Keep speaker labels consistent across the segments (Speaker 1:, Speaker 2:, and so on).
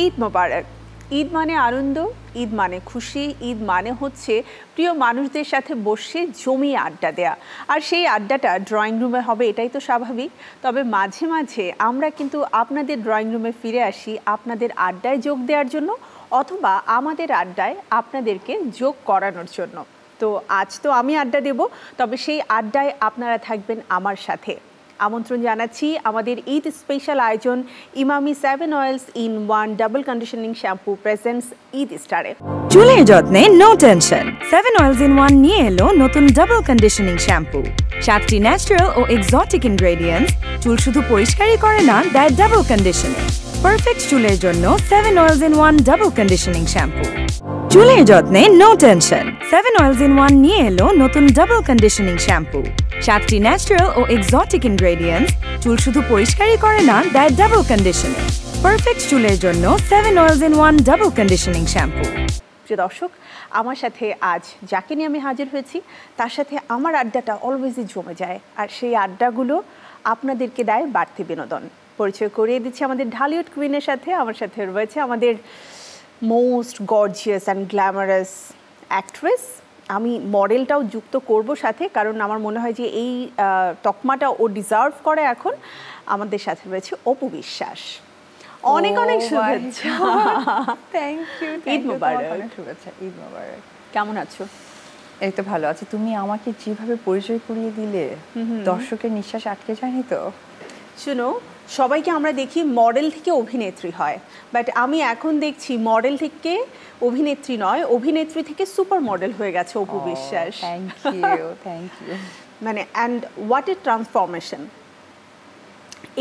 Speaker 1: ঈদ মোবারক। ঈদ মানে আনন্দ, ঈদ মানে খুশি, ঈদ মানে হচ্ছে প্রিয় মানুষদের সাথে বসে জমিয়ে আড্ডা দেয়া। আর সেই আড্ডাটা ড্রয়িং রুমে হবে, এটাই তো স্বাভাবিক। তবে মাঝে মাঝে আমরা কিন্তু আপনাদের ড্রয়িং রুমে ফিরে আসি আপনাদের আড্ডায় যোগ দেওয়ার জন্য, অথবা আমাদের আড্ডায় আপনাদেরকে যোগ করানোর জন্য। তো আজ তো আমি আড্ডা দেব, তবে সেই আড্ডায় আপনারা থাকবেন আমার সাথে। আমন্ত্রণ জানাচ্ছি আমাদের ঈদ স্পেশাল আয়োজন Emami 7 oils in 1 double conditioning shampoo presents Eid স্টারে।
Speaker 2: চুলের যত্নে নো টেনশন, 7 অয়েলস ইন 1 নিয়ে এলো নতুন ডাবল কন্ডিশনিং শ্যাম্পু। 7টি ন্যাচারাল ও এক্সোটিক ইনগ্রেডিয়েন্টস চুল শুধু পরিষ্কারই করে না, দেয় ডাবল কন্ডিশনিং। পারফেক্ট চুলের জন্য 7 oils in 1 double conditioning shampoo. চুলের যত্নে নো টেনশন, 7 অয়েলস ইন 1 নিয়ে এলো নতুন ডাবল কন্ডিশনিং শ্যাম্পু। 7টি ন্যাচারাল ও এক্সোটিক ইনগ্রেডিয়েন্টস চুল শুধু পরিষ্কারই করে না, দেয় ডাবল কন্ডিশনিং। পারফেক্ট চুলের জন্য 7 oils in 1 double conditioning shampoo.
Speaker 1: প্রিয় দর্শক, আমার সাথে আজ যাকে নিয়ে আমি হাজির হয়েছি তার সাথে আমার আড্ডাটা অলওয়েজই জমে যায়, আর সেই আড্ডাগুলো আপনাদেরকে দেয় বাড়তি বিনোদন। পরিচয় করিয়ে দিচ্ছি আমাদের ঢালিউড কুইনের সাথে। আমার সাথে রয়েছে আমাদের most gorgeous and glamorous actress. আমি মডেলটাও যুক্ত করব সাথে, কারণ আমার মনে হয় যে এই তকমাটা ও ডিজার্ভ করে এখন। আমাদের সাথে রয়েছে অপু বিশ্বাস। অনেক অনেক শুভেচ্ছা।
Speaker 3: Thank you.
Speaker 1: ঈদ মোবারক।
Speaker 3: অনেক শুভেচ্ছা। ঈদ মোবারক।
Speaker 1: কেমন আছো?
Speaker 3: এই তো ভালো আছি। তুমি আমাকে যেভাবে পরিচয় করিয়ে দিলে, দর্শকের নিঃশ্বাস আটকে যায়নি তো?
Speaker 1: শুনো, সবাইকে আমরা দেখি মডেল থেকে অভিনেত্রী হয়, বাট আমি এখন দেখছি মডেল থেকে অভিনেত্রী নয়, অভিনেত্রী থেকে সুপার মডেল হয়ে গেছে Apu Biswas.
Speaker 3: Thank you, thank you.
Speaker 1: মানে অ্যান্ড হোয়াট এ ট্রান্সফরমেশন,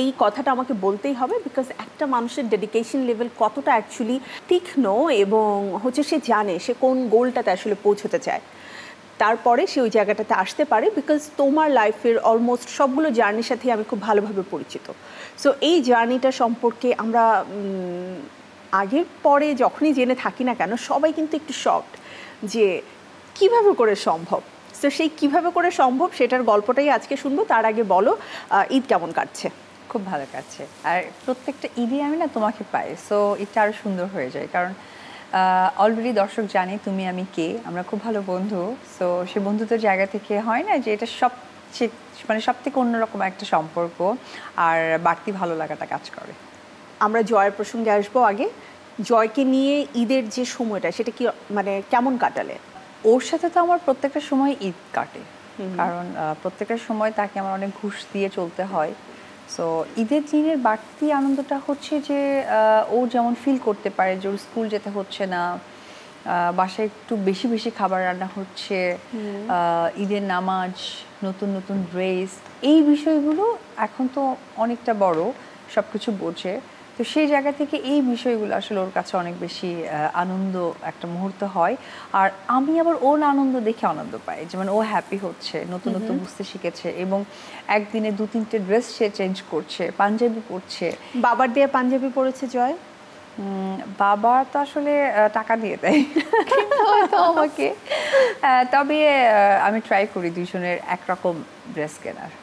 Speaker 1: এই কথাটা আমাকে বলতেই হবে, বিকজ একটা মানুষের ডেডিকেশন লেভেল কতটা অ্যাকচুয়ালি তীক্ষ্ণ, এবং হচ্ছে সে জানে সে কোন গোলটাতে আসলে পৌঁছতে চায়, তারপরে সে ওই জায়গাটাতে আসতে পারে। বিকজ তোমার লাইফের অলমোস্ট সবগুলো জার্নির সাথে আমি খুব ভালোভাবে পরিচিত। সো এই জার্নিটা সম্পর্কে আমরা আগের পরে যখনই জেনে থাকি না কেন, সবাই কিন্তু একটু শকড যে কিভাবে করে সম্ভব। সো সেই কিভাবে করে সম্ভব সেটার গল্পটাই আজকে শুনবো। তার আগে বলো, ঈদ কেমন কাটছে?
Speaker 3: খুব ভালো কাটছে। আর প্রত্যেকটা ঈদে আমি না তোমাকে পাই, সো ঈদটা আরও সুন্দর হয়ে যায়। কারণ অলরেডি দর্শক জানে তুমি আমি কে, আমরা খুব ভালো বন্ধু। সো সে বন্ধুত্বের জায়গা থেকে হয় না যে এটা সবচেয়ে মানে সব থেকে অন্যরকম একটা সম্পর্ক, আর বাড়তি ভালো লাগাটা কাজ করে।
Speaker 1: আমরা জয়ের প্রসঙ্গে আসবো। আগে জয়কে নিয়ে ঈদের যে সময়টা, সেটা কি মানে কেমন কাটালে?
Speaker 3: ওর সাথে তো আমার প্রত্যেকটা সময় ঈদ কাটে, কারণ প্রত্যেকটা সময় তাকে আমার অনেক ঘুষ দিয়ে চলতে হয়। সো ঈদের দিনের বাড়তি আনন্দটা হচ্ছে যে ও যেমন ফিল করতে পারে যে ওর স্কুল যেতে হচ্ছে না, বাসায় একটু বেশি বেশি খাবার রান্না হচ্ছে, ঈদের নামাজ, নতুন নতুন ড্রেস, এই বিষয়গুলো এখন তো অনেকটা বড়, সব কিছু বোঝে। তো সেই জায়গা থেকে এই বিষয়গুলো আসলে ওর কাছে অনেক বেশি আনন্দ একটা মুহূর্ত হয়। আর আমি আবার ওর আনন্দ দেখে আনন্দ পাই, যেমন ও হ্যাপি হচ্ছে, নতুন নতুন বুঝতে শিখেছে, এবং একদিনে 2-3টে ড্রেস সে চেঞ্জ করছে, পাঞ্জাবি পরছে।
Speaker 1: বাবার দিয়ে পাঞ্জাবি পরেছে জয়?
Speaker 3: বাবা তো আসলে টাকা দিয়ে দেয় হয়তো আমাকে, তবে আমি ট্রাই করি দুইজনের একরকম ড্রেস কেনার।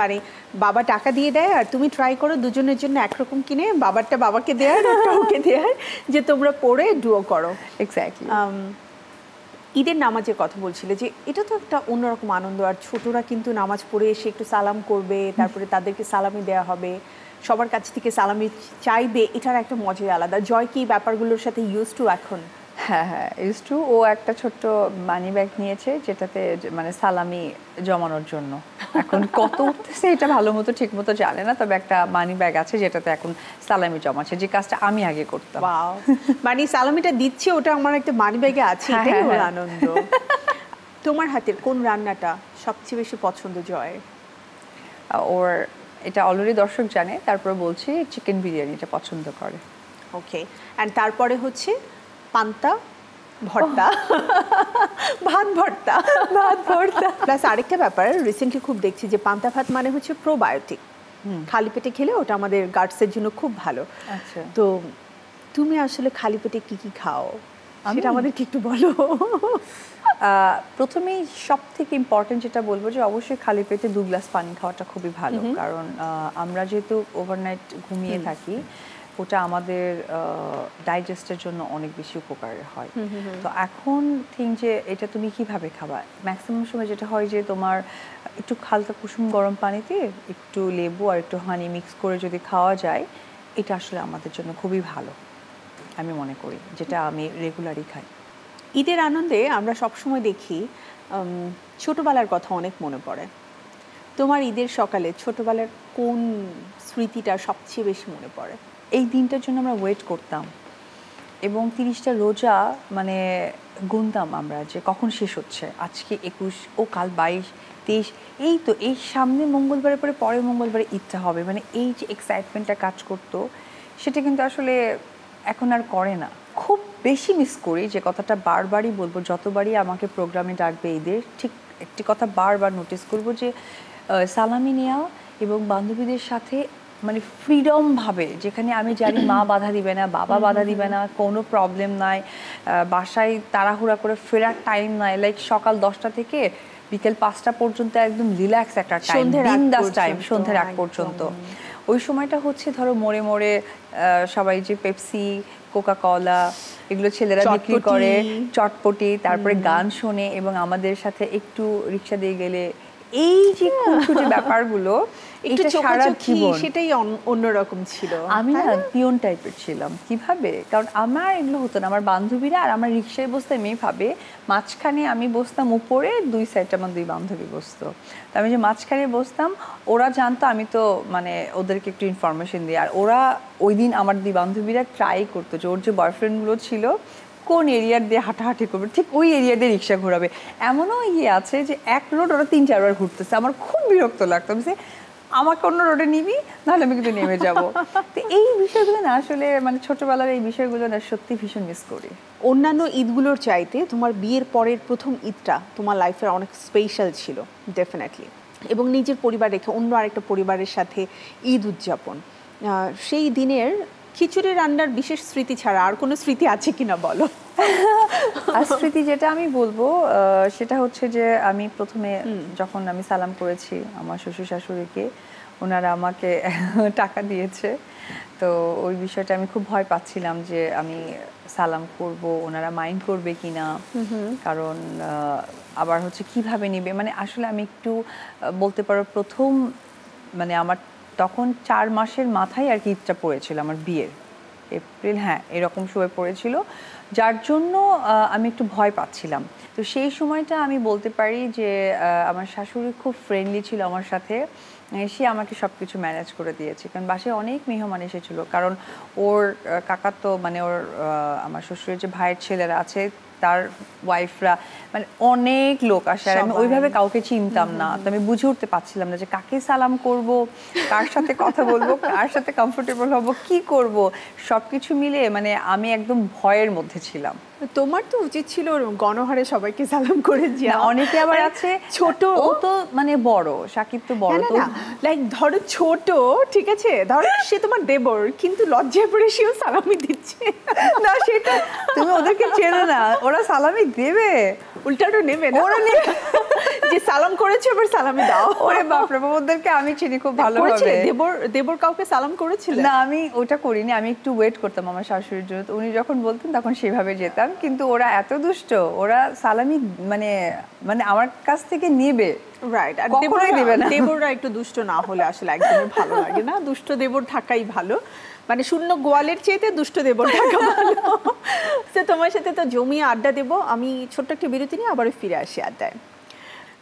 Speaker 1: মানে বাবা টাকা দিয়ে দেয় আর তুমি ট্রাই করো দুজনের জন্য একরকম কিনে, বাবারটা বাবাকে দেয়ার আর ওকে দেয়ার, যে তোমরা পরে ডুও করো।
Speaker 3: এক্স্যাক্টলি।
Speaker 1: ঈদের নামাজের কথা বলছিলে, যে এটা তো একটা অন্যরকম আনন্দ। আর ছোটরা কিন্তু নামাজ পড়ে এসে একটু সালাম করবে, তারপরে তাদেরকে সালামি দেওয়া হবে, সবার কাছ থেকে সালামি চাইবে, এটার একটা মজাই আলাদা। জয় কি ব্যাপারগুলোর সাথে ইউজ টু এখন?
Speaker 3: হ্যাঁ হ্যাঁ, ইউজ টু। ও একটা ছোট্ট মানি ব্যাগ নিয়েছে, যেটাতে মানে সালামি জমানোর জন্য। এখন কত উঠতেছে এটা ভালো মতো ঠিক মতো জানে না, তবে একটা মানি ব্যাগ আছে যেটাতে এখন সালামি জমাচ্ছে, যে কাজটা আমি আগে করতাম।
Speaker 1: মানে সালামিটা দিচ্ছে, ওটা আমার একটা মানি ব্যাগে আছে, এটাই ওর আনন্দ। তোমার হাতের কোন রান্নাটা সবচেয়ে বেশি পছন্দ জয়?
Speaker 3: ওর এটা অলরেডি দর্শক জানে, তারপর বলছি চিকেন বিরিয়ানিটা পছন্দ করে।
Speaker 1: ওকে, অ্যান্ড তারপরে হচ্ছে পান্তা ভর্তা, ভাত ভর্তা, ভাত ভর্তা। প্লাস আরেকটা ব্যাপার রিসেন্টলি খুব দেখছি যে পান্তা ভাত মানে হচ্ছে প্রোবায়োটিক, খালি পেটে খেলে ওটা আমাদের গাটসের জন্য খুব ভালো।
Speaker 3: আচ্ছা,
Speaker 1: তো তুমি আসলে খালি পেটে কি কি খাও সেটা আমাদেরকে একটু বলো।
Speaker 3: প্রথমেই সব থেকে ইম্পর্টেন্ট যেটা বলবো, যে অবশ্যই খালি পেটে 2 গ্লাস পানি খাওয়াটা খুবই ভালো। কারণ আমরা যেহেতু ওভারনাইট ঘুমিয়ে থাকি, ওটা আমাদের ডাইজেস্টের জন্য অনেক বেশি উপকারী হয়। তো এখন থিঙ্ক যে এটা তুমি কিভাবে খাবা, ম্যাক্সিমাম সময় যেটা হয় যে তোমার একটু হালকা কুসুম গরম পানিতে একটু লেবু আর একটু হানি মিক্স করে যদি খাওয়া যায়, এটা আসলে আমাদের জন্য খুবই ভালো আমি মনে করি, যেটা আমি রেগুলারই খাই।
Speaker 1: ঈদের আনন্দে আমরা সবসময় দেখি ছোটবেলার কথা অনেক মনে পড়ে। তোমার ঈদের সকালে ছোটবেলার কোন স্মৃতিটা সবচেয়ে বেশি মনে পড়ে?
Speaker 3: এই দিনটার জন্য আমরা ওয়েট করতাম এবং 30টা রোজা মানে গুনতাম আমরা যে কখন শেষ হচ্ছে, আজকে 21 ও কাল 22, 23, এই তো এই সামনে মঙ্গলবারে পরে পরের মঙ্গলবারে ঈদটা হবে, মানে এই যে এক্সাইটমেন্টটা কাজ করতো সেটা কিন্তু আসলে এখন আর করে না। খুব বেশি মিস করি, যে কথাটা বারবারই বলবো যতবারই আমাকে প্রোগ্রামে ডাকবে ঈদের, ঠিক একটি কথা বারবার নোটিস করবো যে সালামি নেওয়া এবং বান্ধবীদের সাথে মানে ফ্রিডমভাবে, যেখানে আমি জানি মা বাধা দিবে না, বাবা বাধা দিবে না, কোনো প্রবলেম নাই, বাসায় তাড়াহুড়া করে ফেরার টাইম নাই, লাইক সকাল 10টা থেকে বিকেল 5টা পর্যন্ত একদম রিল্যাক্স একটা টাইম, বিন্দাস টাইম, সন্ধ্যের আগ পর্যন্ত। ওই সময়টা হচ্ছে ধরো মোড়ে মোড়ে সবাই যে পেপসি, কোকা কোলা এগুলো ছেলেরা বিক্রি করে, চটপটি, তারপরে গান শোনে এবং আমাদের সাথে একটু রিক্সা দিয়ে গেলে এই যে খুঁটখুঁটে ব্যাপারগুলো,
Speaker 1: এটা সারা জীবন সেটাই অন্যরকম ছিল।
Speaker 3: আমি না পিয়ন টাইপের ছিলাম। কিভাবে? কারণ আমার এগুলো হতো না, আমার বান্ধবীরা আর আমার রিক্সায় বসতাম এইভাবে, মাঝখানে আমি বসতাম উপরে, দুই সাইডে আমার দুই বান্ধবী বসতো, তো আমি যে মাঝখানে বসতাম, ওরা জানতো আমি তো মানে ওদেরকে একটু ইনফরমেশন দিই, আর ওরা ওই দিন আমার দুই বান্ধবীরা ট্রাই করতো যে ওর যে বয়ফ্রেন্ডগুলো ছিল কোন এরিয়ার দিয়ে হাঁটাহাঁটি করবে, ঠিক ওই এরিয়া দিয়ে রিক্সা ঘোরাবে। এমনও আছে যে এক রোড ওরা 3-4 বার ঘুরতেছে, আমার খুব বিরক্ত লাগতো, আমি আমাকে অন্য রোডে নিবি, নাহলে আমি কিন্তু নেমে যাব। তো এই বিষয়গুলো না আসলে মানে ছোটবেলার এই বিষয়গুলো না সত্যি ভীষণ মিস করি।
Speaker 1: অন্যান্য ঈদগুলোর চাইতে তোমার বিয়ের পরের প্রথম ঈদটা তোমার লাইফের অনেক স্পেশাল ছিল ডেফিনেটলি, এবং নিজের পরিবার রেখে অন্য আরেকটা পরিবারের সাথে ঈদ উদযাপন, সেই দিনের খিচুড়ি রান্নার বিশেষ স্মৃতি ছাড়া আর কোনো স্মৃতি আছে কিনা বলো।
Speaker 3: আর স্মৃতি যেটা আমি বলবো সেটা হচ্ছে যে আমি প্রথমে যখন আমি সালাম করেছি আমার শ্বশুর শাশুড়িকে, ওনারা আমাকে টাকা দিয়েছে, তো ওই বিষয়টা আমি খুব ভয় পাচ্ছিলাম যে আমি সালাম করব ওনারা মাইন্ড করবে কিনা, কারণ আবার হচ্ছে কিভাবে নিবে, মানে আসলে আমি একটু বলতে পারো প্রথম মানে আমার তখন 4 মাসের মাথায় আর কি ঈদটা পড়েছিল আমার বিয়ের, এপ্রিল, হ্যাঁ এরকম সময় পড়েছিল, যার জন্য আমি একটু ভয় পাচ্ছিলাম। তো সেই সময়টা আমি বলতে পারি যে আমার শাশুড়ি খুব ফ্রেন্ডলি ছিল আমার সাথে, সে আমাকে সব কিছু ম্যানেজ করে দিয়েছে, কারণ বাসায় অনেক মেহমান এসেছিলো, কারণ ওর কাকা তো মানে ওর আমার শ্বশুরের যে ভাইয়ের ছেলেরা আছে তার ওয়াইফরা, মানে অনেক লোক আসে, আর আমি ওইভাবে কাউকে চিনতাম না, তো আমি বুঝে উঠতে পারছিলাম না যে কাকে সালাম করব, কার সাথে কথা বলবো, কার সাথে কমফোর্টেবল হব, কি করব, সবকিছু মিলে মানে আমি একদম ভয়ের মধ্যে ছিলাম।
Speaker 1: তোমার তো উচিত ছিল গণহারে সবাইকে সালাম করে যাও।
Speaker 3: অনেকে আবার আছে ছোট, ও তো মানে বড়, সাকিব তো বড়, তো
Speaker 1: লাইক ধরো ছোট, ঠিক আছে, ধরো সে তোমার দেবর, কিন্তু লজ্জায় পড়ে সেও সালামি দিচ্ছে
Speaker 3: না, সেটা তুমি ওদেরকে চেনো না, ওরা সালামি দেবে,
Speaker 1: উল্টাটো নেবে না, ওরা নেবে যে সালাম করেছে এবার সালামি দাও।
Speaker 3: ওরে বাপ রে বাপ, ওদেরকে আমি চিনি খুব ভালোভাবে।
Speaker 1: দেবর কাউকে সালাম করেছিল?
Speaker 3: না, আমি ওটা করিনি, আমি একটু ওয়েট করতাম আমার শাশুড়ির জন্য, তো উনি যখন বলতেন তখন সেভাবে যেতাম, কিন্তু ওরা এত দুষ্ট, ওরা সালামি মানে মানে আমার কাছ থেকে নেবে,
Speaker 1: রাইট, আর
Speaker 3: কখনোই দেবে না।
Speaker 1: দেবররা একটু দুষ্ট না হলে আসলে একদমই ভালো লাগে না, দুষ্ট দেবর থাকাই ভালো, মানে শূন্য গোয়ালের চেয়ে দুষ্ট দেবর থাকা ভালো। তো তোমার সাথে তো জমিয়ে আড্ডা দেবো, আমি ছোট্ট একটা বিরতি নিয়ে আবারও ফিরে আসি আড্ডায়।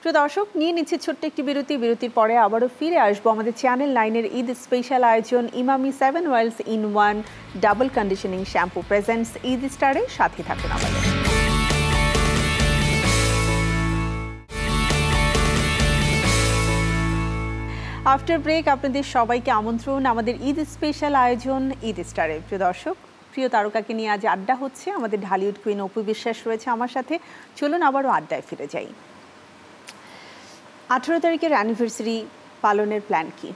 Speaker 1: প্রিয় দর্শক, নিয়ে নিচ্ছে ছোট্ট একটি বিরতি, বিরতির পরে আবারও ফিরে আসবো আমাদের চ্যানেল 9-এর ঈদ স্পেশাল আয়োজন Emami 7 oils in 1 double conditioning shampoo presents Eid স্টারে, সাথে থাকুন আমাদের। আফটার ব্রেক আপনাদের সবাইকে আমন্ত্রণ আমাদের ঈদ স্পেশাল আয়োজন ঈদ স্টারে। প্রিয় দর্শক, প্রিয় তারকাকে নিয়ে আজ আড্ডা হচ্ছে, আমাদের ঢালিউড কুইন অপু বিশ্বাস রয়েছে আমার সাথে, চলুন আবারও আড্ডায় ফিরে যাই। 18 তারিখের অ্যানিভার্সারি পালনের প্ল্যান কি?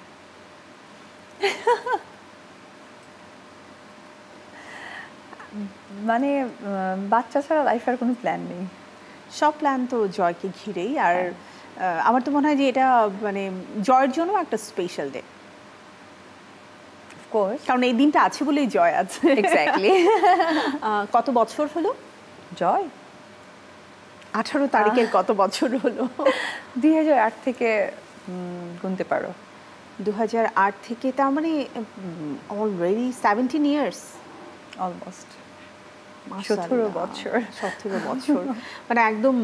Speaker 3: মানে বাচ্চা ছাড়া লাইফের কোনো প্ল্যান নেই,
Speaker 1: সব প্ল্যান তো জয়কে ঘিরেই, আর আমার তো মনে হয় যে এটা মানে জয়ের জন্য একটা স্পেশাল ডে।
Speaker 3: কোর্স,
Speaker 1: কারণ এই দিনটা আছে বলেই জয় আছে।
Speaker 3: এক্স্যাক্টলি।
Speaker 1: কত বছর হলো
Speaker 3: জয়?
Speaker 1: 18 তারিখের কত বছর হলো?
Speaker 3: 2008 থেকে গুনতে পারো।
Speaker 1: 2008 থেকে, তার মানে অলরেডি 17 ইয়ার্স,
Speaker 3: অলমোস্ট 17 বছর।
Speaker 1: 17 বছর মানে একদম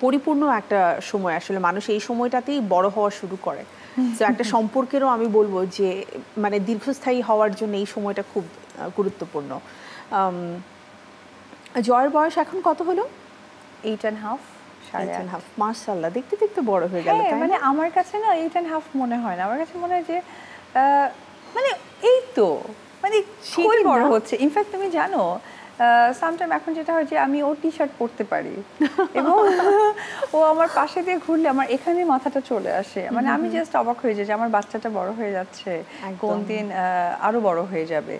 Speaker 1: পরিপূর্ণ একটা সময়। আসলে মানুষ এই সময়টাতেই বড় হওয়া শুরু করে। তো একটা সম্পর্কেরও আমি বলবো যে মানে দীর্ঘস্থায়ী হওয়ার জন্য এই সময়টা খুব গুরুত্বপূর্ণ। জয়ের বয়স এখন কত হলো?
Speaker 3: 8.5।
Speaker 1: মাশাআল্লাহ, দেখতে দেখতে বড় হয়ে গেল।
Speaker 3: মানে আমার কাছে না 8.5 মনে হয় না, আমার কাছে মনে হয় যে মানে এই তো মানে খুবই বড় হচ্ছে। ইনফ্যাক্ট তুমি জানো সামটাইম এখন যেটা হয় যে আমি ওর টি শার্ট পরতে পারি এবং ও আমার পাশে দিয়ে ঘুরলে আমার এখানে মাথাটা চলে আসে। মানে আমি জাস্ট অবাক হয়ে যাই যে আমার বাচ্চাটা বড় হয়ে যাচ্ছে, কোন দিন আরো বড় হয়ে যাবে।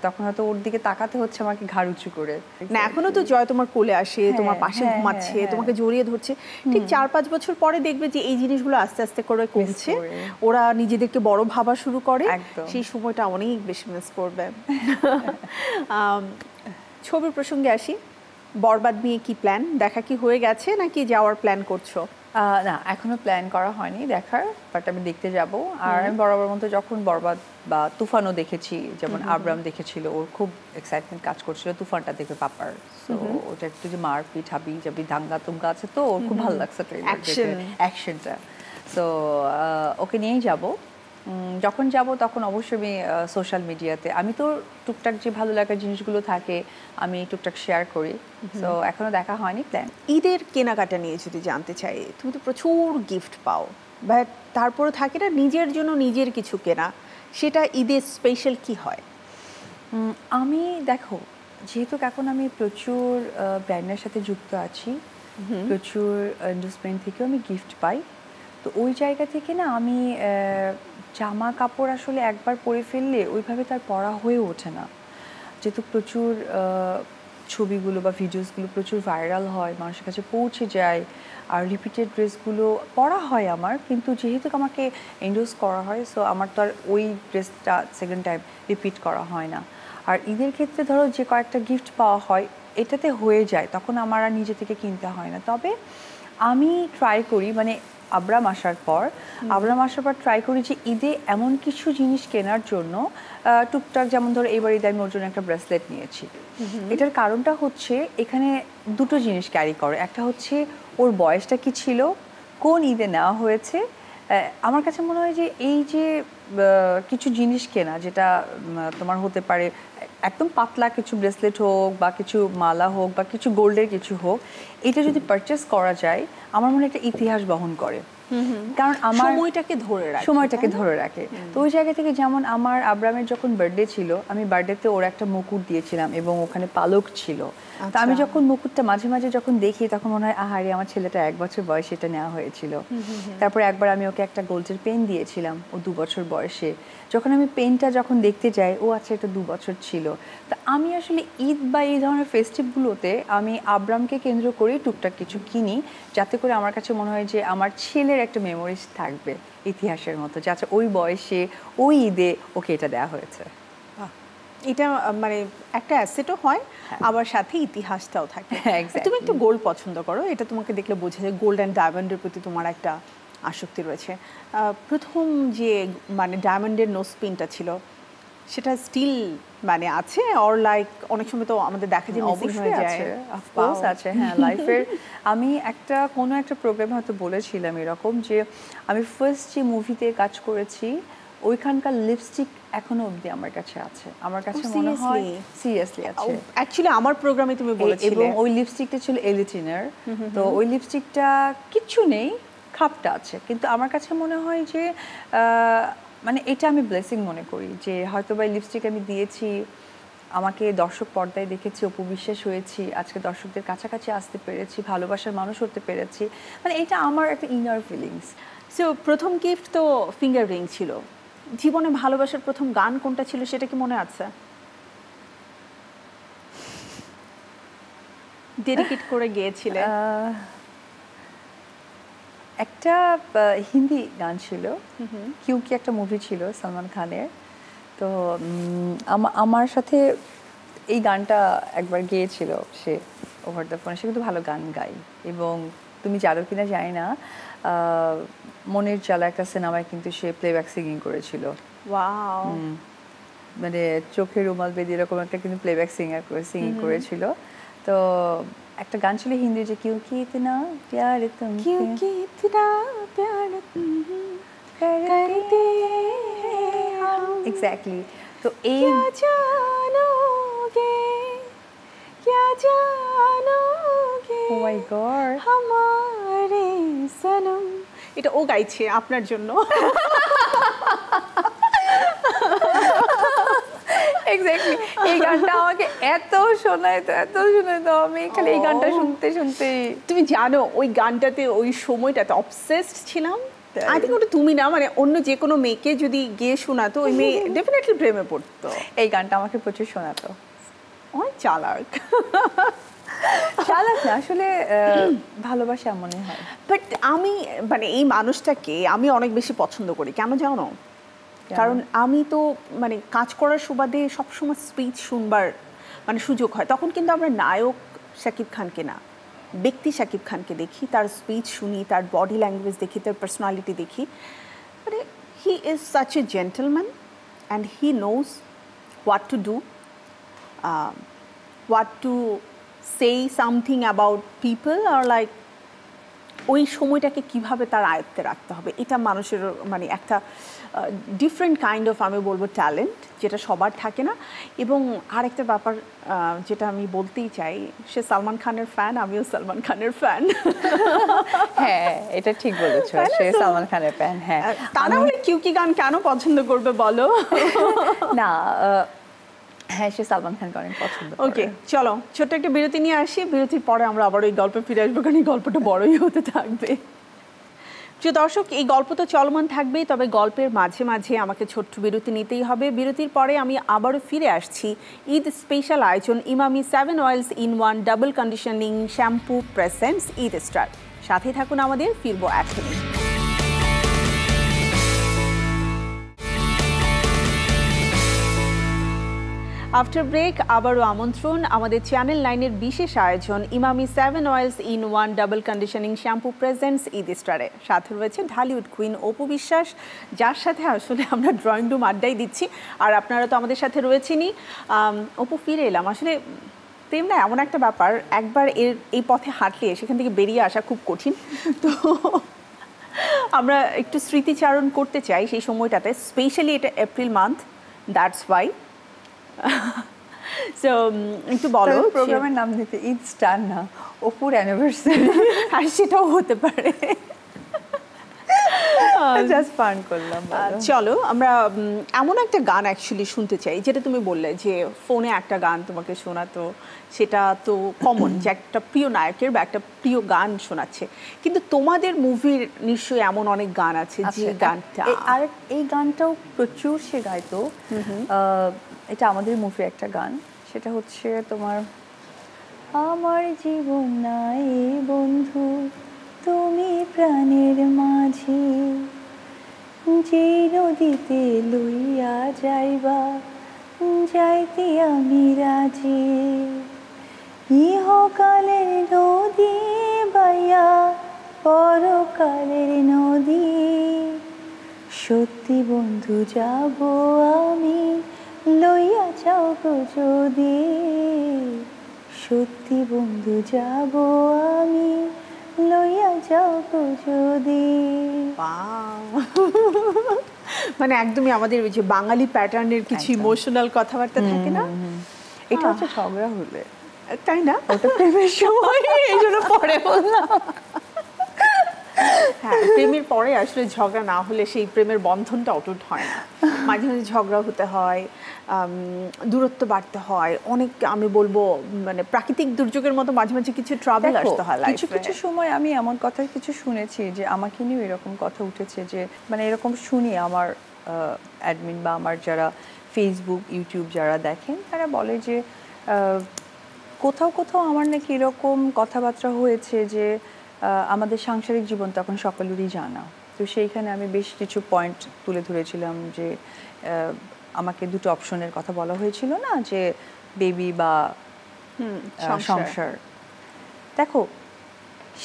Speaker 3: তখন হয়তো ওর দিকে তাকাতে হচ্ছে আমাকে ঘাড় উঁচু করে।
Speaker 1: না, এখনো তো জয় তোমার কোলে আসে, তোমার পাশে ঘুমাচ্ছে, তোমাকে জড়িয়ে ধরছে। ঠিক 4-5 বছর পরে দেখবে যে এই জিনিসগুলো আস্তে আস্তে করে কমছে, ওরা নিজেদেরকে বড় ভাবা শুরু করে, সেই সময়টা অনেক বেশি মিস করবে। ছবির প্রসঙ্গে আসি, বরবাদ নিয়ে কি প্ল্যান? দেখা কি হয়ে গেছে নাকি যাওয়ার প্ল্যান করছো?
Speaker 3: না, এখনো প্ল্যান করা হয়নি দেখার, বাট আমি দেখতে যাব। আর আমি বরাবর মতো যখন বরবাদ বা তুফানও দেখেছি, যেমন আবরাম দেখেছিল, ওর খুব এক্সাইটমেন্ট কাজ করছিল তুফানটা দেখে পাপার। সো ওটা একটু যে মারপিট হাবি যাবি দাঙ্গা তুঙ্গা আছে, তো ওর খুব ভালো লাগছে অ্যাকশনটা। সো ওকে নিয়েই যাব। যখন যাব তখন অবশ্যই আমি সোশ্যাল মিডিয়াতে, আমি তো টুকটাক যে ভালো লাগার জিনিসগুলো থাকে আমি টুকটাক শেয়ার করি। সো এখনো দেখা হয়নি প্ল্যান।
Speaker 1: ঈদের কেনাকাটা নিয়ে যদি জানতে চাই, তুমি তো প্রচুর গিফট পাও, বাট তারপরে থাকে না নিজের জন্য নিজের কিছু কেনা, সেটা ঈদের স্পেশাল কি হয়?
Speaker 3: আমি দেখো, যেহেতু এখন আমি প্রচুর ব্র্যান্ডের সাথে যুক্ত আছি, প্রচুর এন্ডোর্সমেন্ট থেকেও আমি গিফট পাই, তো ওই জায়গা থেকে না আমি জামা কাপড় আসলে একবার পরে ফেললে ওইভাবে তার পরা হয়ে ওঠে না। যেহেতু প্রচুর ছবিগুলো বা ভিডিওসগুলো প্রচুর ভাইরাল হয়, মানুষের কাছে পৌঁছে যায়, আর রিপিটেড ড্রেসগুলো পরা হয় আমার, কিন্তু যেহেতু আমাকে এন্ডোর্স করা হয়, সো আমার তো আর ওই ড্রেসটা সেকেন্ড টাইম রিপিট করা হয় না। আর ঈদের ক্ষেত্রে ধরো যে কয়েকটা গিফট পাওয়া হয় এটাতে হয়ে যায়, তখন আমার আর নিজে থেকে কিনতে হয় না। তবে আমি ট্রাই করি, মানে আবরাম আসার পর ট্রাই করি যে ঈদে এমন কিছু জিনিস কেনার জন্য টুকটাক, যেমন ধরো এবার ঈদে আমি ওর জন্য একটা ব্রেসলেট নিয়েছি। এটার কারণটা হচ্ছে এখানে দুটো জিনিস ক্যারি করে, একটা হচ্ছে ওর বয়সটা কি ছিল, কোন ঈদে নেওয়া হয়েছে। আমার কাছে মনে হয় যে এই যে কিছু জিনিস কেনা, যেটা তোমার হতে পারে একদম পাতলা কিছু ব্রেসলেট হোক বা কিছু মালা হোক বা কিছু গোল্ডের কিছু হোক, এটা যদি পারচেস করা যায় আমার মনে হয় একটা ইতিহাস বহন করে, কারণ আমার সময়টাকে ধরে রাখে। তো ওই জায়গা থেকে, যেমন আমার আবরামের যখন বার্থডে ছিল, আমি বার্থডেতে ওর একটা মুকুট দিয়েছিলাম এবং ওখানে পালক ছিল। তো আমি যখন মুকুটটা মাঝে মাঝে যখন দেখি তখন মনে হয় আহারে আমার ছেলেটা 1 বছর বয়সে এটা নেওয়া হয়েছিল। তারপরে একবার আমি ওকে একটা গোল্ডের পেন দিয়েছিলাম ও 2 বছর বয়সে, যখন আমি পেনটা যখন দেখতে যাই ও আচ্ছা এটা 2 বছর ছিল। তা আমি আসলে ঈদ বা এই ধরনের ফেস্টিভগুলোতে আমি আবরামকে কেন্দ্র করেই টুকটাক কিছু কিনি, যাতে করে আমার কাছে মনে হয় যে আমার ছেলের একটা মেমোরিজ থাকবে ইতিহাসের মতো, যে আচ্ছা ওই বয়সে ওই ঈদে ওকে এটা দেওয়া হয়েছে।
Speaker 1: এটা মানে একটা অ্যাসেটও হয়, আবার সাথে ইতিহাসটাও থাকে। তুমি একটু গোল্ড পছন্দ করো, এটা তোমাকে দেখলে বোঝা যায় গোল্ড অ্যান্ড ডায়মন্ডের প্রতি তোমার একটা আসক্তি রয়েছে। প্রথম যে মানে ডায়মন্ডের নোজ পিনটা ছিল সেটা স্টিল মানে আছে, অর লাইক অনেক সময় তো আমাদের দেখা যায় মিসিং হয়ে যায়?
Speaker 3: অফকোর্স আছে, হ্যাঁ। লাইফের আমি কোনো একটা প্রোগ্রামে হয়তো বলেছিলাম এরকম, যে আমি ফার্স্ট যে মুভিতে কাজ করেছি ওইখানকার লিপস্টিক এখনো অবধি আমার কাছে আছে। আমার কাছে মনে হয় সিরিয়াসলি আছে।
Speaker 1: অ্যাকচুয়ালি আমার প্রোগ্রামে তুমি বলেছিলে,
Speaker 3: এবং ওই লিপস্টিকটা ছিল এলিটিনার। তো ওই লিপস্টিকটা কিচ্ছু নেই, খাপটা আছে, কিন্তু আমার কাছে মনে হয় যে মানে এটা আমি ব্লেসিং মনে করি, যে হয়তো বা লিপস্টিক আমি দিয়েছি, আমাকে দর্শক পর্দায় দেখেছি, অপবিশ্বাস হয়েছি, আজকে দর্শকদের কাছাকাছি আসতে পেরেছি, ভালোবাসার মানুষ হতে পেরেছি, মানে এটা আমার একটা ইনার ফিলিংস।
Speaker 1: সো প্রথম গিফট তো ফিঙ্গার রিং ছিল। জীবনে ভালোবাসার প্রথম গান কোনটা ছিল সেটা কি মনে আছে? ডেডিকেট করে গিয়েছিলে?
Speaker 3: একটা হিন্দি গান ছিল, কিউকি একটা মুভি ছিল সালমান খানের, তো আমার সাথে এই গানটা একবার গেয়েছিল সে ওভার দ্য ফোন। সে কিন্তু ভালো গান গায়, এবং তুমি জানো কিনা জানি না, মনের জ্বালা একটা সিনেমায় কিন্তু সে প্লেব্যাক সিঙ্গিং করেছিল।
Speaker 1: ওয়াও,
Speaker 3: মানে চোখে রুমাল বেঁধে এরকম একটা কিন্তু প্লেব্যাক সিঙ্গিং করেছিল। তো একটা গান ছিল হিন্দি, যে কিউ কি ইতনা প্যার তুম
Speaker 1: কিউ কি ইতনা প্যার করতে হম,
Speaker 3: এক্স্যাক্টলি। তো এই
Speaker 1: জানোগে क्या জানোগে
Speaker 3: ও মাই গড,
Speaker 1: हमारे सनम, এটা ও গাইছে আপনার জন্য।
Speaker 3: এক্স্যাক্টলি। এই গানটা আমাকে এত শোনাইতো, আমি খালি এই গানটা শুনতে শুনতে।
Speaker 1: তুমি জানো ওই গানটাতে ওই সময়টাতে অবসেসড ছিলাম। আই থিঙ্ক ওটা তুমি না, মানে অন্য যে কোনো মেয়েকে যদি গিয়ে শোনাতো ওই মেয়ে ডেফিনেটলি প্রেমে পড়তো।
Speaker 3: এই গানটা আমাকে প্রচুর শোনাতো।
Speaker 1: অনেক চালাক।
Speaker 3: চালাক না, আসলে ভালোবাসা মনে হয়।
Speaker 1: বাট আমি মানে এই মানুষটাকে আমি অনেক বেশি পছন্দ করি। কেন জানো? কারণ আমি তো মানে কাজ করার সুবাদে সবসময় স্পিচ শুনবার মানে সুযোগ হয়। তখন কিন্তু আমরা নায়ক শাকিব খানকে না, ব্যক্তি শাকিব খানকে দেখি, তার স্পিচ শুনি, তার বডি ল্যাঙ্গুয়েজ দেখি, তার পার্সোনালিটি দেখি। মানে he is such a gentleman and he knows what to do, what to say something about people, or like ওই সময়টাকে কিভাবে তার আয়ত্তে রাখতে হবে, এটা মানুষের মানে একটা ডিফারেন্ট কাইন্ড অফ আমি বলবো ট্যালেন্ট, যেটা সবার থাকে না। এবং আরেকটা ব্যাপার যেটা আমি বলতেই চাই, সে সালমান খানের ফ্যান, আমিও সালমান খানের ফ্যান।
Speaker 3: হ্যাঁ, এটা ঠিক বলেছো, সে সালমান খানের ফ্যান। হ্যাঁ,
Speaker 1: তা না হলে কিউকি গান কেন পছন্দ করবে বলো?
Speaker 3: না, হ্যাঁ, সে সালমান খানকে অনেক পছন্দ করে।
Speaker 1: ওকে, চলো ছোট্ট একটা বিরতি নিয়ে আসি। বিরতির পরে আমরা আবার ওই গল্পে ফিরে আসবো, কারণ এই গল্পটা বড়ই হতে থাকবে। প্রিয় দর্শক, এই গল্প তো চলমান থাকবেই, তবে গল্পের মাঝে মাঝে আমাকে ছোট্ট বিরতি নিতেই হবে। বিরতির পরে আমি আবারও ফিরে আসছি ঈদ স্পেশাল আয়োজন Emami 7 oils in 1 double conditioning shampoo presents Eid star. সাথে থাকুন আমাদের, ফিরবো এখনই। আফটার ব্রেক আবারও আমন্ত্রণ আমাদের চ্যানেল 9-এর বিশেষ আয়োজন Emami 7 oils in 1 double conditioning shampoo presents Eid স্টারে। সাথে রয়েছে ঢালিউড কুইন অপু বিশ্বাস, যার সাথে আসলে আমরা ড্রয়িং রুম আড্ডাই দিচ্ছি, আর আপনারা তো আমাদের সাথে রয়েছেনই। অপু, ফিরে এলাম। আসলে তেমনি এমন একটা ব্যাপার, একবার এই পথে হাঁটলে সেখান থেকে বেরিয়ে আসা খুব কঠিন। তো আমরা একটু স্মৃতিচারণ করতে চাই সেই সময়টাতে, স্পেশালি এটা April month, that's why. So একটু বলো
Speaker 3: প্রোগ্রামের নাম দিতে ঈদ স্টার না, অপুর অ্যানিভার্সারি,
Speaker 1: আর সেটাও হতে পারে।
Speaker 3: জাস্ট ফান করলাম।
Speaker 1: চলো আমরা এমন একটা গান অ্যাকচুয়ালি শুনতে চাই, যেটা তুমি বললে যে ফোনে একটা গান তোমাকে শোনাতো, সেটা তো কমন যে একটা প্রিয় নায়কের বা একটা প্রিয় গান শোনাচ্ছে, কিন্তু তোমাদের মুভির নিশ্চয়ই এমন অনেক গান আছে যে গানটা,
Speaker 3: আর এই গানটাও প্রচুর সে গাইতো। এটা আমাদের মুভির একটা গান, সেটা হচ্ছে তোমার আমার জীবন নাই বন্ধু তুমি প্রাণের মাঝে, যে নদীতে লইয়া যাইবা যাইতে আমি রাজি, ইহকালের নদী বাইয়া পরকালের নদী, সত্যি বন্ধু যাব আমি লইয়া যাও গো যদি, সত্যি বন্ধু যাব আমি লইয়া যাও গো যদি।
Speaker 1: মানে একদমই আমাদের ওই যে বাঙালি প্যাটার্নের কিছু ইমোশনাল কথাবার্তা থাকে না,
Speaker 3: এটা হচ্ছে ঝগড়া হলে,
Speaker 1: তাই না?
Speaker 3: ওটা প্রেমের সময়, এই জন্য পরে বললাম।
Speaker 1: হ্যাঁ, প্রেমের পরে আসলে ঝগড়া না হলে সেই প্রেমের বন্ধনটা অটুট হয় না। মাঝে মাঝে ঝগড়া হতে হয়, দূরত্ব বাড়তে হয়, অনেক আমি বলবো মানে প্রাকৃতিক দুর্যোগের মতো মাঝে মাঝে কিছু ট্রাবল আসতে হয় লাইফে।
Speaker 3: কিছু কিছু সময় আমি এমন কথা কিছু শুনেছি যে আমাকে নিয়েও এরকম কথা উঠেছে, যে মানে এরকম শুনি আমার অ্যাডমিন বা আমার যারা ফেসবুক ইউটিউব যারা দেখেন, তারা বলে যে কোথাও কোথাও আমার নাকি এরকম কথাবার্তা হয়েছে যে আমাদের সাংসারিক জীবন তখন সকলেরই জানা। তো সেইখানে আমি বেশ কিছু পয়েন্ট তুলে ধরেছিলাম যে আমাকে দুটো অপশনের কথা বলা হয়েছিল না, যে বেবি বা সংসার। দেখো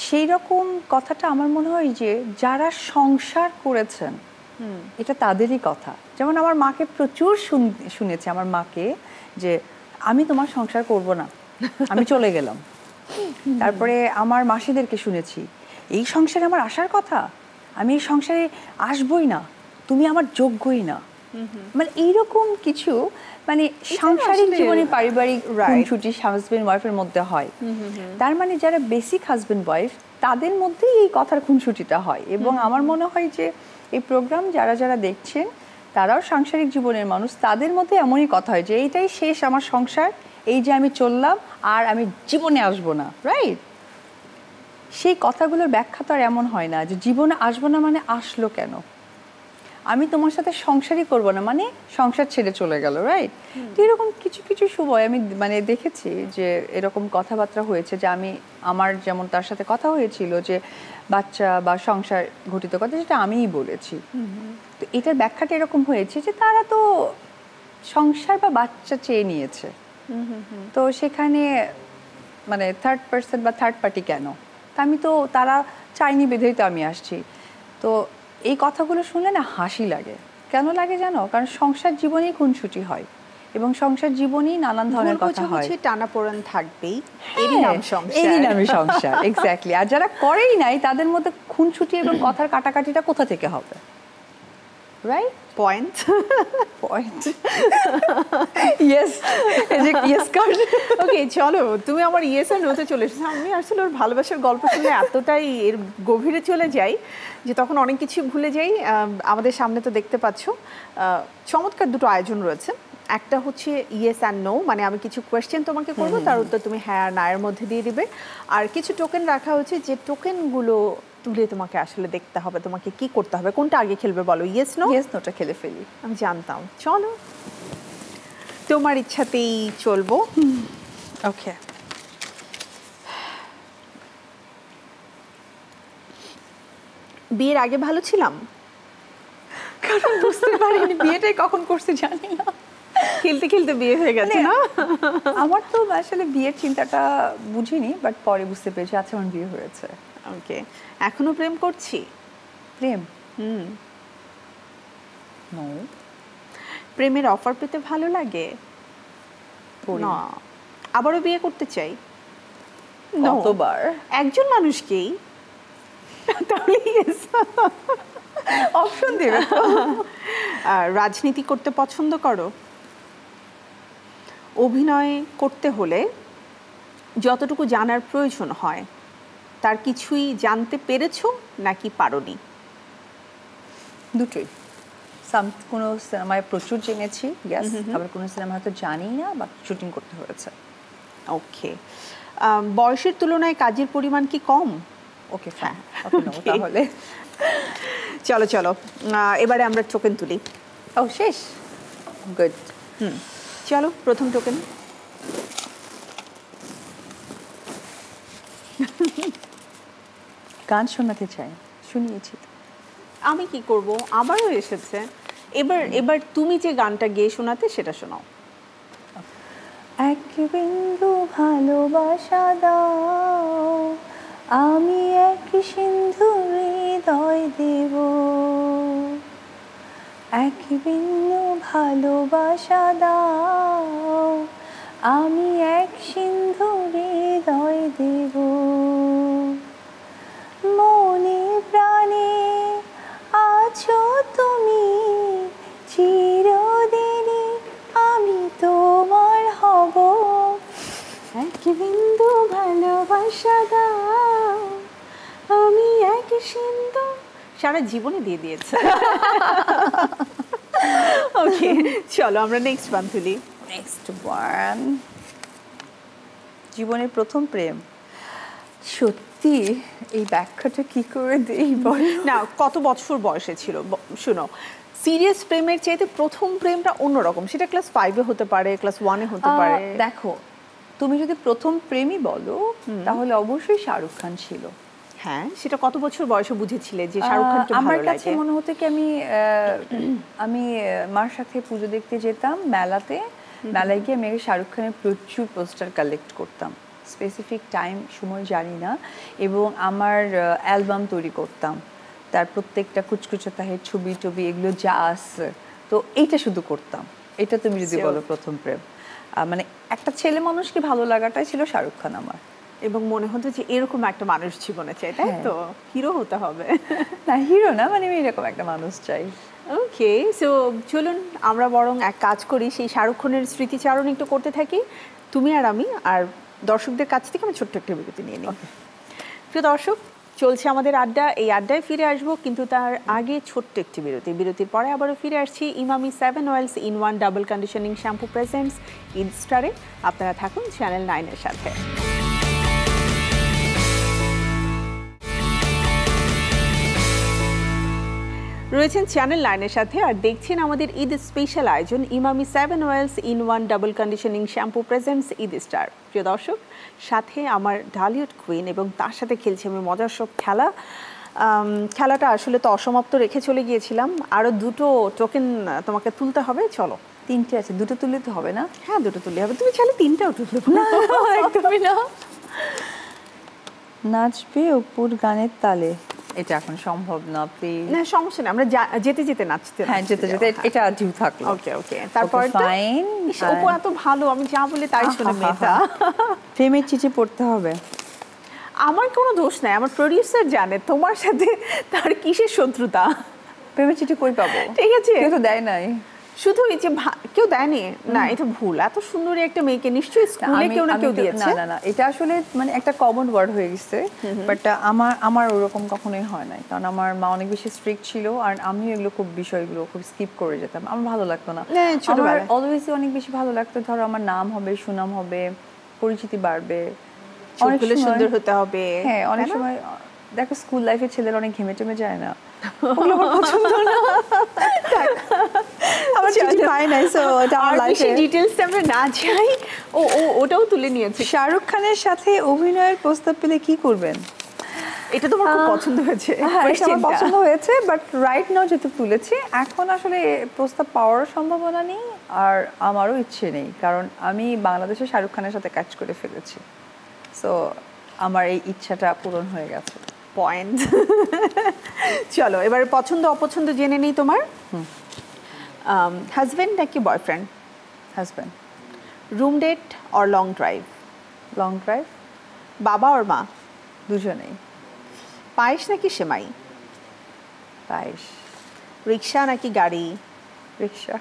Speaker 3: সেই রকম কথাটা আমার মনে হয় যে যারা সংসার করেছেন এটা তাদেরই কথা। যেমন আমার মাকে প্রচুর শুনেছি, আমার মাকে, যে আমি তোমার সংসার করব না, আমি চলে গেলাম। তারপরে আমার মাসিদেরকে শুনেছি, এই সংসারে আমার আসার কথা, আমি এই সংসারে আসবই না, তুমি আমার যোগ্যই না। মানে এইরকম কিছু, মানে সাংসারিক জীবনে পারিবারিক খুনসুটি হাজবেন্ড ওয়াইফের মধ্যে হয়। তার মানে যারা বেসিক হাজবেন্ড ওয়াইফ তাদের মধ্যেই এই কথার খুনসুটিটা হয়। এবং আমার মনে হয় যে এই প্রোগ্রাম যারা যারা দেখছেন তারাও সাংসারিক জীবনের মানুষ, তাদের মধ্যে এমনই কথা হয় যে এইটাই শেষ আমার সংসার, এই যে আমি চললাম আর আমি জীবনে আসবো না, রাইট? সেই কথাগুলোর ব্যাখ্যা তো আর এমন হয় না যে জীবনে আসবো না মানে আসলো কেন, আমি তোমার সাথে সংসারই করবো না মানে সংসার ছেড়ে চলে গেল, রাইট? তো এরকম কিছু কিছু সময় আমি মানে দেখেছি যে এরকম কথাবার্তা হয়েছে, যে আমার যেমন তার সাথে কথা হয়েছিল যে বাচ্চা বা সংসার ঘটিত কথা, যেটা আমিই বলেছি। তো এটার ব্যাখ্যাটা এরকম হয়েছে যে তারা তো সংসার বা বাচ্চা চেয়ে নিয়েছে, তো সেখানে মানে থার্ড পার্সন বা থার্ড পার্টি কেন, তা আমি তো তারা চাইনি বেঁধেই তো আমি আসছি। তো এই কথাগুলো শুনলে না হাসি লাগে। কেন লাগে জানো? কারণ সংসার জীবনেই খুনসুটি হয় এবং সংসার জীবনেই নানান ধরনের কথা হয়,
Speaker 1: টানাপোড়েন থাকবেই, এরই নাম সংসার,
Speaker 3: এরই নামে সংসার। এক্স্যাক্টলি। আর যারা করেই নাই তাদের মধ্যে খুনসুটি এবং কথার কাটাকাটিটা কোথা থেকে হবে, right?
Speaker 1: Point
Speaker 3: point yes, yes card.
Speaker 1: Okay, চলো তুমি আমার ইয়েস আর নোতে চলে এসেছো। আমি আসলে ওর ভালোবাসার গল্প শুনে এতটাই এর গভীরে চলে যাই যে তখন অনেক কিছু ভুলে যাই। আমাদের সামনে তো দেখতে পাচ্ছ চমৎকার দুটো আয়োজন রয়েছে। একটা হচ্ছে ইয়েস অ্যান্ড নো, মানে আমি কিছু কোয়েশ্চেন তোমাকে করবো, তার উত্তর তুমি হ্যাঁ আর না এর মধ্যে দিয়ে দিবে। আর কিছু টোকেন রাখা হচ্ছে, যে টোকেনগুলো তুলে তোমাকে আসলে দেখতে হবে তোমাকে কি করতে হবে। কোনটা আগে খেলবে বলো? Yes no?
Speaker 3: ইয়েস নোটা খেলে ফেলি।
Speaker 1: আমি জানতাম। চলো তোমার ইচ্ছাতেই চলবো।
Speaker 3: ওকে।
Speaker 1: বিয়ের আগে ভালো ছিলাম?
Speaker 3: কারণ বুঝতে পারিনি বিয়েটাই কখন করছি জানি না,
Speaker 1: খেলতে খেলতে বিয়ে হয়ে গেছে না?
Speaker 3: আমার তো আসলে বিয়ের চিন্তাটা বুঝিনি, বাট পরে বুঝতে পেরেছি আচ্ছা আমার বিয়ে হয়েছে।
Speaker 1: ওকে, এখনো প্রেম করছি?
Speaker 3: প্রেম? নো।
Speaker 1: প্রেমের অফার পেতে ভালো লাগে? না। আবারও বিয়ে করতে চাই?
Speaker 3: কতবার?
Speaker 1: একজন মানুষকেই। তাহলে ইয়েস।
Speaker 3: অপশন দেবে?
Speaker 1: রাজনীতি করতে পছন্দ করো? অভিনয় করতে হলে যতটুকু জানার প্রয়োজন হয় তার কিছুই জানতে পেরেছো নাকি পারোনি?
Speaker 3: দুটোই। কোনো সিনেমায় প্রচুর জেনেছি, ইয়েস, আবার কোনো সিনেমা হয়তো জানি না বা শুটিং করতে হয়েছে।
Speaker 1: ওকে, বয়সের তুলনায় কাজের পরিমাণ কি কম?
Speaker 3: ওকে, হ্যাঁ তাহলে
Speaker 1: চলো চলো এবারে আমরা টোকেন তুলি।
Speaker 3: ও শেষ? গুড।
Speaker 1: চলো প্রথম টোকেন।
Speaker 3: গান শোনাতে চাই, শুনিয়েছি।
Speaker 1: আমি কি করব, আবারও এসেছে। এবার তুমি যে গানটা গেয়ে শোনাতে সেটা শোনাও।
Speaker 3: এক বিন্দু ভালোবাসা দাও, আমি এক সিন্ধু হৃদয় দেব। এক বিন্দু ভালোবাসা দাও, আমি এক সিন্ধু হৃদয় দেব। মনে প্রাণে আছো তুমি, চিরদিনই আমি তোমার হব। এক বিন্দু ভালোবাসা দাও, আমি এক সিন্ধু।
Speaker 1: সারা জীবনে দিয়ে দিয়েছে। ওকে, চলো আমরা নেক্সট ওয়ান তুলি।
Speaker 3: নেক্সট ওয়ান, জীবনের প্রথম প্রেম। সত্যি এই ব্যাখ্যাটা কি করে দেই বল
Speaker 1: না? কত বছর বয়সে ছিল? শুনো, সিরিয়াস প্রেমের চাইতে প্রথম প্রেমটা অন্যরকম। সেটা ক্লাস 5-এ হতে পারে, ক্লাস 1-এ হতে পারে।
Speaker 3: দেখো, তুমি যদি প্রথম প্রেমই বলো তাহলে অবশ্যই শাহরুখ খান ছিল।
Speaker 1: হ্যাঁ, সেটা কত বছর বয়সে বুঝেছিলে যে শাহরুখ খানকে ভালো লাগে?
Speaker 3: আমার কাছে মনে হতো কি আমি মার সাথে পুজো দেখতে যেতাম মেলাতে, মেলায় গিয়ে আমি শাহরুখ খানের প্রচুর পোস্টার কালেক্ট করতাম, স্পেসিফিক টাইম সময় জানি না, এবং আমার অ্যালবাম তৈরি করতাম, তার প্রত্যেকটা কুচকুচে তাহের ছবি টবি এগুলো যা আছে, তো এইটা শুধু করতাম। এটা তুমি যদি বলো প্রথম প্রেম, মানে একটা ছেলে মানুষকে ভালো লাগাটাই ছিল শাহরুখ খান আমার।
Speaker 1: এবং মনে হতো যে এরকম একটা মানুষ জীবনে চাই, তাই তো? হিরো হতে হবে
Speaker 3: না, হিরো না, মানে আমি এরকম একটা মানুষ চাই।
Speaker 1: ওকে, সো চলুন আমরা বরং এক কাজ করি, সেই শাহরুখ খানের স্মৃতিচারণ একটু করতে থাকি, তুমি আর আমি, আর দর্শকদের কাছ থেকে আমি ছোট্ট একটা বিরতি নিয়ে নিই। প্রিয় দর্শক, চলছে আমাদের আড্ডা, এই আড্ডায় ফিরে আসবো, কিন্তু তার আগে ছোট্ট একটি বিরতি। বিরতির পরে আবারও ফিরে আসছি Emami 7 oils in 1 double conditioning shampoo presents Eid স্টারে। আপনারা থাকুন চ্যানেল 9-এর সাথে। রয়েছেন চ্যানেল 9-এর সাথে আর দেখছেন আমাদের ঈদ স্পেশাল আয়োজন Emami 7 oils in 1 double conditioning shampoo presents Eid star. প্রিয় দর্শক, সাথে আমার ঢালিউড কুইন এবং তার সাথে খেলছি আমি মজার সব খেলা। খেলাটা আসলে তো অসমাপ্ত রেখে চলে গিয়েছিলাম, আরও দুটো টোকেন তোমাকে তুলতে হবে। চলো।
Speaker 3: 3টে আছে, দুটো তুললে তো হবে না?
Speaker 1: হ্যাঁ, দুটো তুললে হবে। তুমি চাইলে 3টাও তুলতে
Speaker 3: না, একদমই না। নাচবে অপুর গানের তালে, এটা এখন সম্ভব না, প্লিজ।
Speaker 1: না, সমস্যা নেই, আমরা যেতে যেতে নাচতে।
Speaker 3: হ্যাঁ, যেতে যেতে এটা ডিউ থাকলো।
Speaker 1: ওকে ওকে, তারপর
Speaker 3: ফাইন।
Speaker 1: অপু এত ভালো, আমি যা বলে তাই শুনে মেয়েটা।
Speaker 3: প্রেমের চিঠি পড়তে হবে।
Speaker 1: আমার কোনো দোষ নাই, আমার প্রোডিউসার জানে তোমার সাথে তার কিসের শত্রুতা।
Speaker 3: প্রেমের চিঠি কই পাবো?
Speaker 1: ঠিক আছে,
Speaker 3: কেউ তো দেয় নাই।
Speaker 1: শুধু এই যে কেউ দেয়নি না, এটা ভুল। এত সুন্দরী একটা মেয়েকে নিশ্চয়ই স্কুলে কেউ না কেউ দিয়েছে।
Speaker 3: না না, এটা আসলে মানে একটা কমন ওয়ার্ড হয়ে গেছে, বাট আমার ওরকম কখনোই হয় নাই, কারণ আমার মা অনেক বেশি স্ট্রিক্ট ছিল, আর আমিও এগুলো বিষয়গুলো খুব স্কিপ করে যেতাম, আমার ভালো লাগতো না। আমার অলওয়েজ অনেক বেশি ভালো লাগতো, ধরো আমার নাম হবে, সুনাম হবে, পরিচিতি বাড়বে,
Speaker 1: অনেক সুন্দর হতে হবে।
Speaker 3: হ্যাঁ, অনেক সময় দেখো স্কুল লাইফে ছেলেরা অনেক ঘেমে টেমে যায় না, ওগুলো আমার পছন্দ না। আমার চিঠি পাই নাই, সো এটা আমার লাইফে
Speaker 1: ডিটেইলসে আমরা না যাই। ওটাও তুলে নিয়েছে।
Speaker 3: শাহরুখ খানের সাথে অভিনয়ের প্রস্তাব পেলে কি করবেন?
Speaker 1: এটা তোমার খুব পছন্দ হয়েছে?
Speaker 3: হ্যাঁ, এটা আমার পছন্দ হয়েছে, বাট রাইট নাও যেহেতু তুলেছি, এখন আসলে প্রস্তাব পাওয়ার সম্ভাবনা নেই, আর আমারও ইচ্ছে নেই, কারণ আমি বাংলাদেশে শাহরুখ খানের সাথে কাজ করে ফেলেছি, সো আমার এই ইচ্ছাটা পূরণ হয়ে গেছে।
Speaker 1: পয়েন্ট। চলো এবার পছন্দ অপছন্দ জেনে নেই তোমার। হাজব্যান্ড নাকি boyfriend?
Speaker 3: Husband.
Speaker 1: Room date or long drive?
Speaker 3: Long drive.
Speaker 1: বাবা আর মা?
Speaker 3: দুজনেই।
Speaker 1: পায়েস নাকি সেমাই?
Speaker 3: পায়েস।
Speaker 1: রিক্সা নাকি গাড়ি?
Speaker 3: রিক্সা।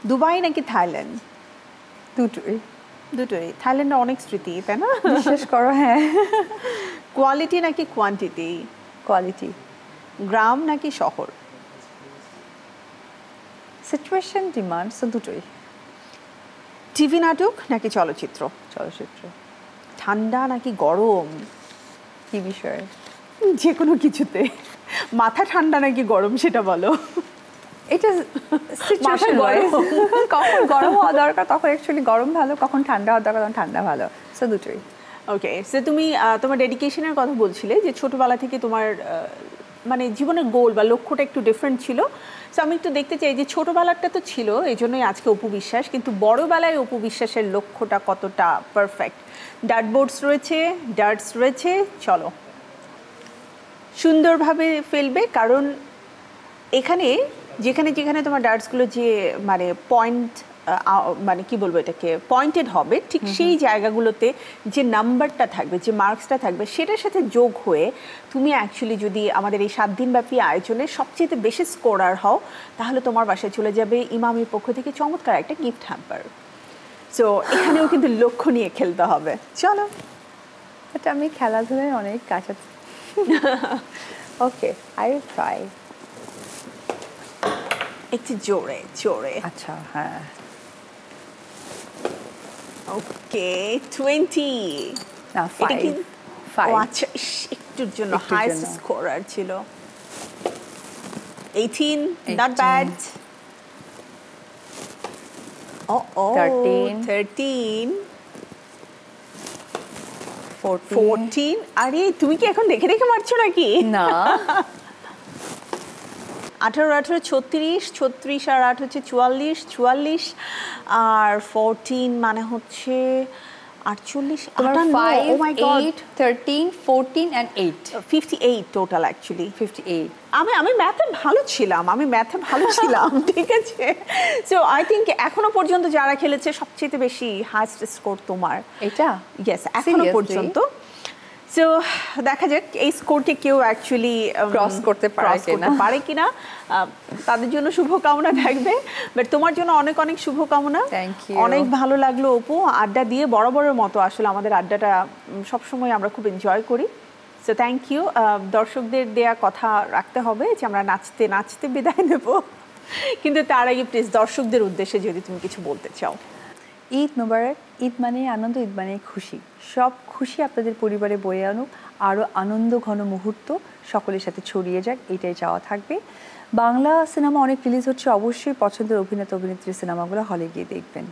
Speaker 1: দুবাই নাকি থাইল্যান্ড?
Speaker 3: দুটোই।
Speaker 1: দুটোই। থাইল্যান্ডে অনেক স্মৃতি, তাই না?
Speaker 3: বিশেষ করো। হ্যাঁ।
Speaker 1: কোয়ালিটি নাকি কোয়ান্টিটি?
Speaker 3: কোয়ালিটি।
Speaker 1: গ্রাম নাকি শহর?
Speaker 3: সিচুয়েশন ডিমান্ড, সো দুটোই।
Speaker 1: টিভি নাটক নাকি চলচ্চিত্র?
Speaker 3: চলচ্চিত্র।
Speaker 1: ঠান্ডা নাকি গরম?
Speaker 3: কি বিষয়ে?
Speaker 1: যে কোনো কিছুতে। মাথা ঠান্ডা নাকি গরম সেটা বলো।
Speaker 3: এটা সিচুয়েশন ওয়াইজ, কখন গরম হওয়া দরকার তখন অ্যাকচুয়ালি গরম ভালো, কখন ঠান্ডা হওয়া দরকার তখন ঠান্ডা ভালো, সো দুটোই।
Speaker 1: ওকে, সো তুমি তোমার ডেডিকেশনের কথা বলছিলে যে ছোটবেলা থেকে তোমার মানে জীবনের গোল বা লক্ষ্যটা একটু ডিফারেন্ট ছিল। সো আমি একটু দেখতে চাই যে ছোটোবেলাটা তো ছিল, এই জন্যই আজকে অপু বিশ্বাস, কিন্তু বড়োবেলায় অপু বিশ্বাসের লক্ষ্যটা কতটা পারফেক্ট। ডার্টবোর্ডস রয়েছে, ডার্টস রয়েছে, চলো সুন্দরভাবে ফেলবে, কারণ এখানে যেখানে যেখানে তোমার ডার্টসগুলো যে মানে পয়েন্ট মানে কি বলবো এটাকে পয়েন্টেড হবে, ঠিক সেই জায়গাগুলোতে যে নাম্বারটা থাকবে, যে মার্কসটা থাকবে, সেটার সাথে যোগ হয়ে তুমি অ্যাকচুয়ালি যদি আমাদের এই 7 দিনব্যাপী আয়োজনে সবচেয়ে বেশি স্কোরার হও, তাহলে তোমার বাসায় চলে যাবে ইমামির পক্ষ থেকে চমৎকার একটা গিফট হ্যাম্পার। সো এখানেও কিন্তু লক্ষ্য নিয়ে খেলতে হবে। চলো,
Speaker 3: এটা আমি খেলাধুলায় অনেক কাছে। ওকে, আই উইল ট্রাই।
Speaker 1: একটু জোরে জোরে।
Speaker 3: আচ্ছা, হ্যাঁ।
Speaker 1: ওকে, 20
Speaker 3: না, 5।
Speaker 1: আচ্ছা, একটুর জন্য হাইস্ট স্কোরার ছিল। 18, নট ব্যাড।
Speaker 3: 13।
Speaker 1: 14। আরে তুমি কি এখন দেখে দেখে মারছো নাকি?
Speaker 3: না
Speaker 1: 18 18 36, 36 আর 8 হচ্ছে 44, 44 আর 14 মানে হচ্ছে 48,
Speaker 3: তোমার
Speaker 1: 58, oh my
Speaker 3: 5
Speaker 1: God,
Speaker 3: 8 13 14 and 8
Speaker 1: 58 total actually.
Speaker 3: 58
Speaker 1: আমি ম্যাথে ভালো ছিলাম ঠিক আছে। সো আই থিঙ্ক এখনো পর্যন্ত যারা খেলেছে সবচেয়ে বেশি হাইয়েস্ট স্কোর তোমার
Speaker 3: এটা
Speaker 1: ইয়েস এখনো পর্যন্ত। সো দেখা যাক এই স্কোরটি কেউ অ্যাকচুয়ালি
Speaker 3: ক্রস করতে
Speaker 1: পারে কিনা, তাদের জন্য শুভকামনা থাকবে। বাট তোমার জন্য অনেক অনেক শুভকামনা। অনেক ভালো লাগলো অপু, আড্ডা দিয়ে বরাবরের মতো আসলে আমাদের আড্ডাটা সবসময় আমরা খুব এনজয় করি। So thank you. দর্শকদের দেয়া কথা রাখতে হবে যে আমরা নাচতে নাচতে বিদায় নেব, কিন্তু তার আগে প্লিজ দর্শকদের উদ্দেশ্যে যদি তুমি কিছু বলতে চাও।
Speaker 3: ঈদ মোবারক। ঈদ মানে আনন্দ, ঈদ মানে খুশি। সব খুশি আপনাদের পরিবারে বয়ে আনুক, আরও আনন্দ ঘন মুহূর্ত সকলের সাথে ছড়িয়ে যাক, এটাই চাওয়া থাকবে। বাংলা সিনেমা অনেক রিলিজ হচ্ছে, অবশ্যই পছন্দের অভিনেতা অভিনেত্রীর সিনেমাগুলো হলে গিয়ে দেখবেন।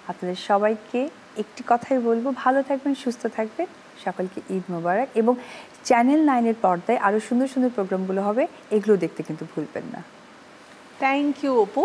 Speaker 3: আপনাদের সবাইকে একটি কথাই বলবো, ভালো থাকবেন, সুস্থ থাকবেন, সকলকে ঈদ মোবারক। এবং চ্যানেল 9-এর পর্দায় আরও সুন্দর সুন্দর প্রোগ্রামগুলো হবে, এগুলো দেখতে কিন্তু ভুলবেন না।
Speaker 1: Thank you Apu.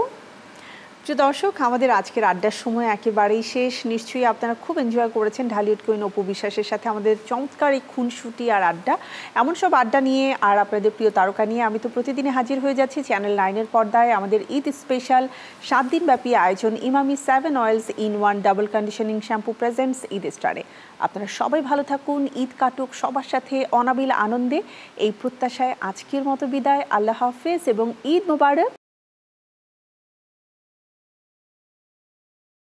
Speaker 1: প্রিয় দর্শক, আমাদের আজকের আড্ডার সময় একেবারেই শেষ। নিশ্চয়ই আপনারা খুব এনজয় করেছেন ঢালিউড কুইন অপু বিশ্বাসের সাথে আমাদের চমৎকার এই খুনসুটি আর আড্ডা। এমন সব আড্ডা নিয়ে আর আপনাদের প্রিয় তারকা নিয়ে আমি তো প্রতিদিনই হাজির হয়ে যাচ্ছি চ্যানেল 9-এর পর্দায়। আমাদের ঈদ স্পেশাল 7 দিনব্যাপী আয়োজন Emami 7 oils in 1 double conditioning shampoo presents Eid স্টারে। আপনারা সবাই ভালো থাকুন, ঈদ কাটুক সবার সাথে অনাবিল আনন্দে, এই প্রত্যাশায় আজকের মতো বিদায়। আল্লাহ হাফেজ এবং ঈদ মোবারক।